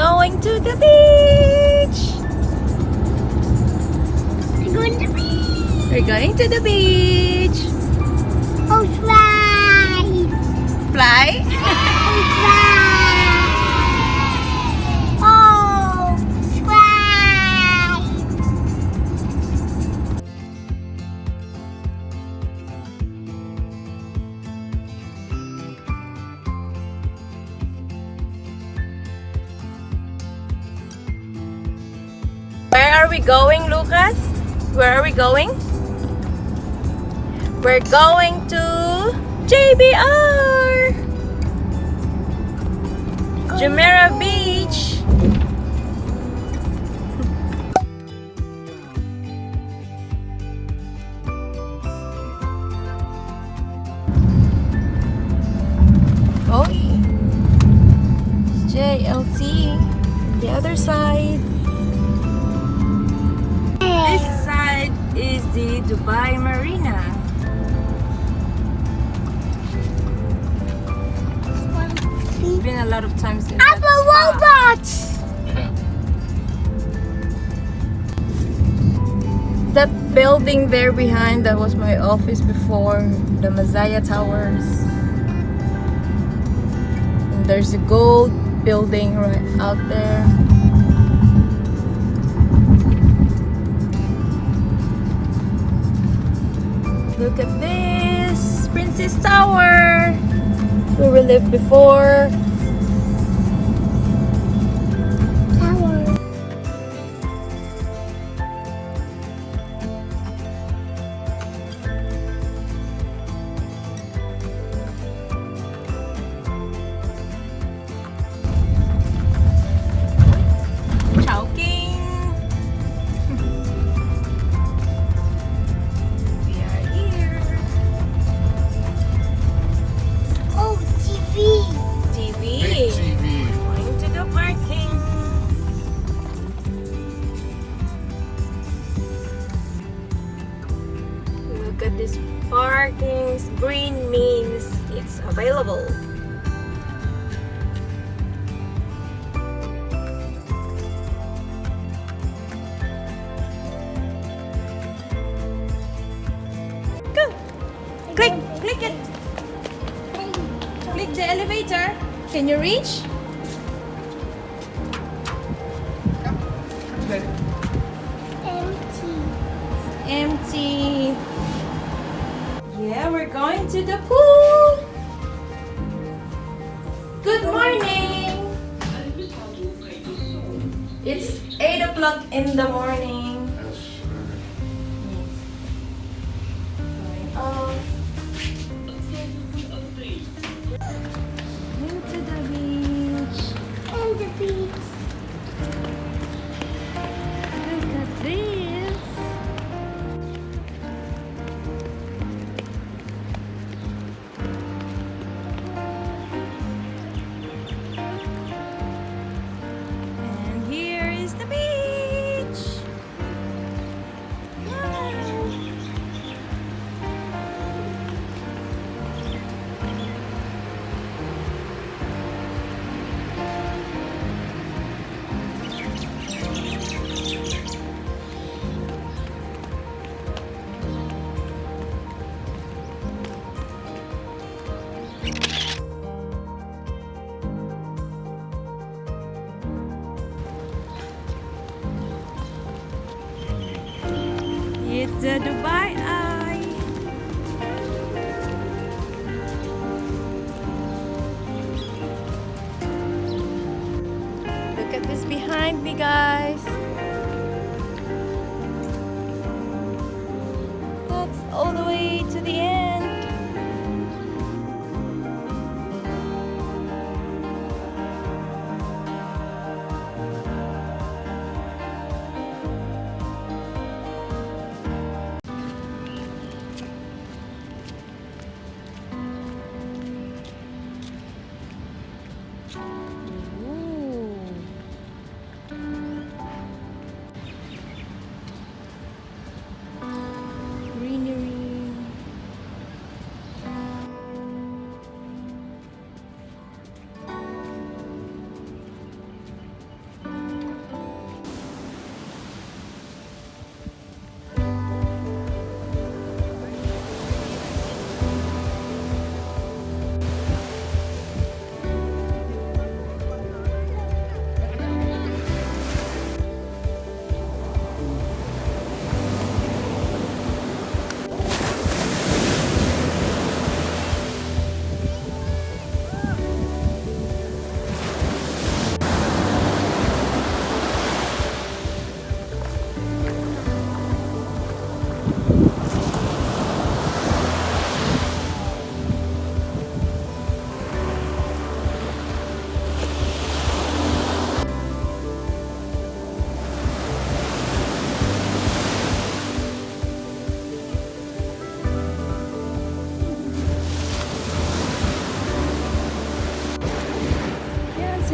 going to the beach. We're going to the beach. We're going to the beach. Oh, fly. Fly? Oh, fly. Oh, fly. Where are we going, Lucas? Where are we going? We're going to JBR! Jumeirah Beach! Oh, JLT, the other side. This side is the Dubai Marina. We've been a lot of times in I'm a robot. That building there behind, that was my office before, the Mazaya Towers. And there's a gold building right out there. Look at this, Princess Tower, where we lived before. Tower. Chowking. We are here. Oh, TV. TV. Big TV. Going to the parking. Look at this parking. Green means it's available. Go. Click it. Click the elevator. Can you reach? Empty. Empty. Yeah, we're going to the pool. Good morning. It's 8 o'clock in the morning. Going off. Into the beach. And the beach. Look at this. And here is the beach. Wow. It's a Dubai Eye. Look at this behind me, guys. That's all the way to the end. Greenery.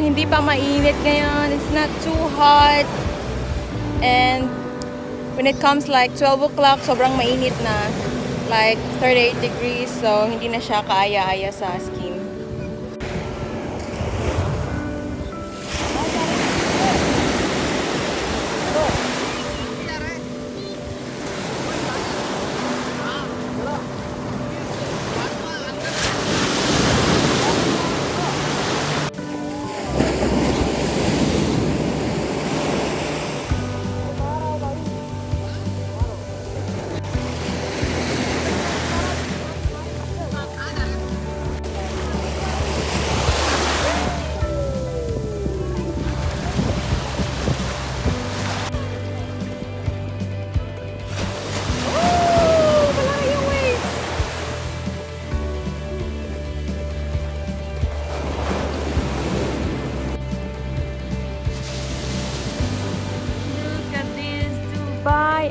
hindi pa mainit ngayon. It's not too hot. And when it comes like 12 o'clock, sobrang mainit na. Like 38 degrees. So, hindi na siya kaaya-aya sa skin. Bye.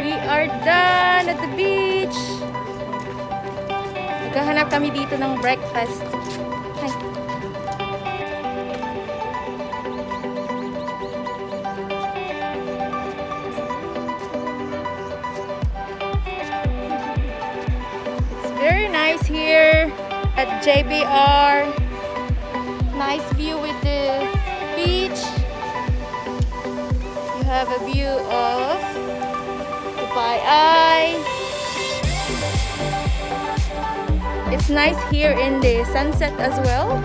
We are done at the beach. Maghahanap kami dito ng breakfast. Hi. It's very nice here at JBR. Nice view with the beach. You have a view of Eye. It's nice here in the sunset as well,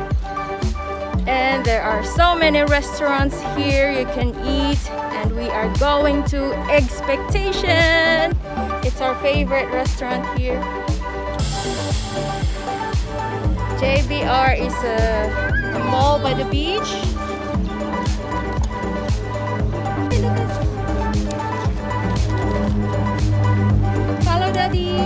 and there are so many restaurants here you can eat, and we are going to 𝓁𝒾𝓋𝑒. It's our favorite restaurant here. JBR is a mall by the beach. Daddy.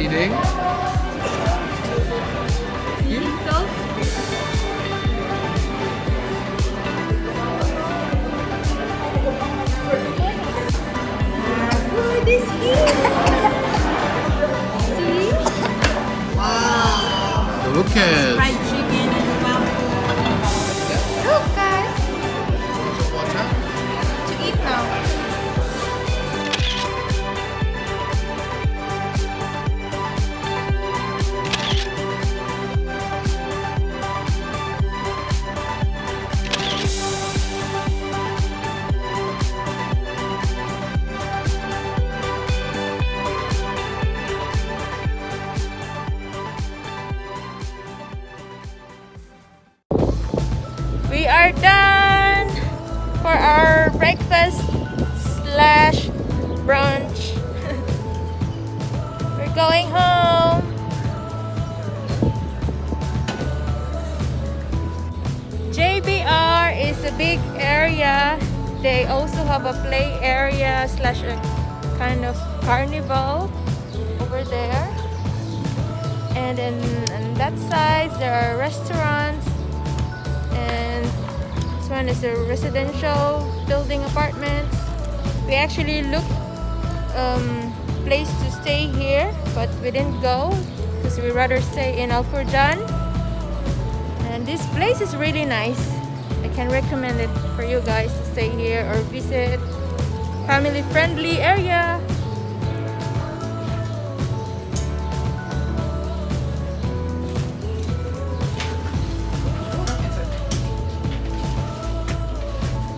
eating? Eating salt? What is this? See? Wow! Look at Fried chicken and waffle. Look, guys! water. To eat now. are done for our breakfast slash brunch. We're going home. JBR is a big area. They also have a play area slash a kind of carnival over there. And then on that side there are restaurants, and this one is a residential building apartments. We actually looked place to stay here, but we didn't go because we rather stay in 𝓁𝒾𝓄. And this place is really nice. I can recommend it for you guys to stay here or visit. Family friendly area.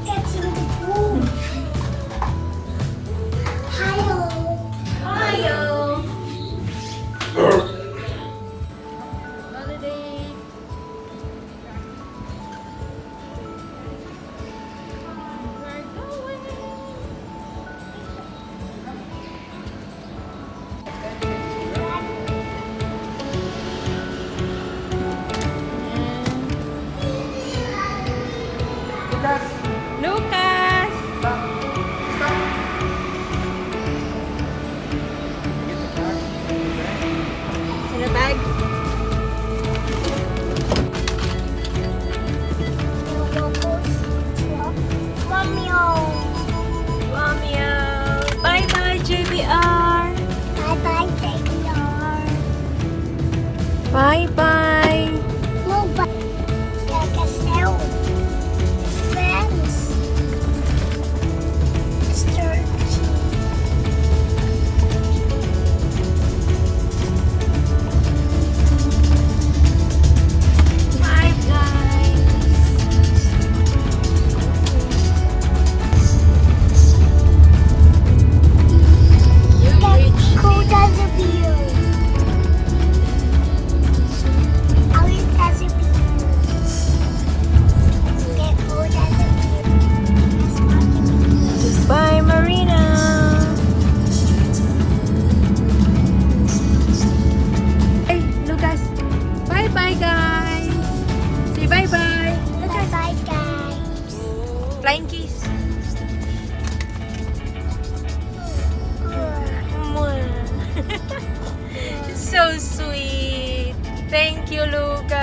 That's in the pool. Hi-oh. Hiyo! Holiday. We're going. Lucas! It's in the bag. Romeo! Bye bye, JBR! Bye-bye, JBR. Bye bye! No, but 𝓁𝒾𝓋𝑒. Friends. Church. Bye guys! You reached Cool does the view. How it does it view. Get cool does the view. That's what it is. Bye, Marina. Hey, Lucas. Bye bye, guys. Say bye bye. Bye-bye, guys. Flying kiss. So sweet. Thank you, Lucas.